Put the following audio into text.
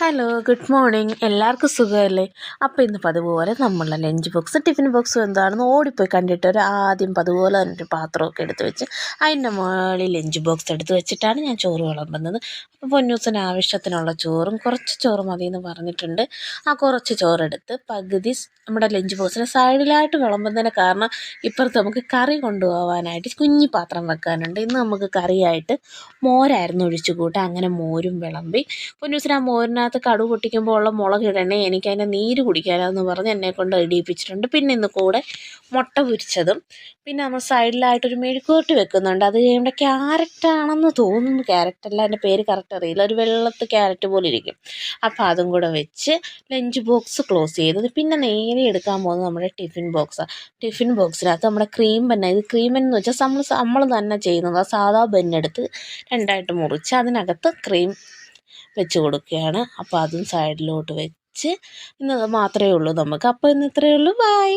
Hello, good morning. എല്ലാവർക്കും സുഖമല്ലേ? അപ്പോൾ ഇന്ന് പതുപോലെ നമ്മളുടെ ലഞ്ച് ബോക്സ് ടിഫിൻ ബോക്സും എന്താണെന്ന് ഓടിപ്പോയി കണ്ടിട്ട് ആദ്യം പതുപോലെ തന്നെ ഒരു പാത്രമൊക്കെ എടുത്ത് വെച്ച് അതിൻ്റെ മുകളിൽ ലഞ്ച് ബോക്സ് എടുത്ത് വെച്ചിട്ടാണ് ഞാൻ ചോറ് വിളമ്പുന്നത്. അപ്പോൾ പൊന്നൂസിന് ആവശ്യത്തിനുള്ള ചോറും കുറച്ച് ചോറ് മതി എന്ന് പറഞ്ഞിട്ടുണ്ട്. ആ കുറച്ച് ചോറെടുത്ത് പകുതി നമ്മുടെ ലഞ്ച് ബോക്സിന് സൈഡിലായിട്ട് വിളമ്പുന്നതിന് കാരണം ഇപ്പുറത്ത് നമുക്ക് കറി കൊണ്ടുപോകാനായിട്ട് കുഞ്ഞി പാത്രം വെക്കാനുണ്ട്. ഇന്ന് നമുക്ക് കറിയായിട്ട് മോരായിരുന്നു ഒഴിച്ചു കൂട്ടുക. അങ്ങനെ മോരും വിളമ്പി. പൊന്നൂസിന് ആ മോരിനകത്ത് കടുക് പൊട്ടിക്കുമ്പോൾ ഉള്ള മുളകിടണേ, എനിക്ക് അതിൻ്റെ നീര് കുടിക്കാനാന്ന് പറഞ്ഞ് എന്നെക്കൊണ്ട് ഇടിയിപ്പിച്ചിട്ടുണ്ട്. പിന്നെ ഇന്ന് കൂടെ മുട്ട പൊരിച്ചതും, പിന്നെ നമ്മൾ സൈഡിലായിട്ടൊരു മെഴുക്കുവരട്ടി വെക്കുന്നുണ്ട്. അത് കഴിയുമ്പോൾ ക്യാരറ്റാണെന്ന് തോന്നുന്നു, ക്യാരറ്റല്ല, അതിൻ്റെ പേര് കറക്റ്റ് അറിയില്ല, ഒരു വെള്ളത്ത് ക്യാരറ്റ് പോലെ ഇരിക്കും. അപ്പോൾ അതും കൂടെ വെച്ച് ലഞ്ച് ബോക്സ് ക്ലോസ് ചെയ്തത്. പിന്നെ നേരെ എടുക്കാൻ പോകുന്നത് നമ്മുടെ ടിഫിൻ ബോക്സാണ്. ടിഫിൻ ബോക്സിനകത്ത് നമ്മുടെ ക്രീം ബന്ന, ഇത് ക്രീം എന്ന് വെച്ചാൽ നമ്മൾ തന്നെ ചെയ്യുന്നത്. സാധാ ബന്നെടുത്ത് രണ്ടായിട്ട് മുറിച്ച് അതിനകത്ത് ക്രീം വെച്ച് കൊടുക്കുകയാണ്. അപ്പോൾ അതും സൈഡിലോട്ട് വെച്ച് ഇന്നത് മാത്രമേ ഉള്ളൂ നമുക്ക്. അപ്പോൾ ഇന്ന് ഇത്രയേ ഉള്ളൂ. ബൈ.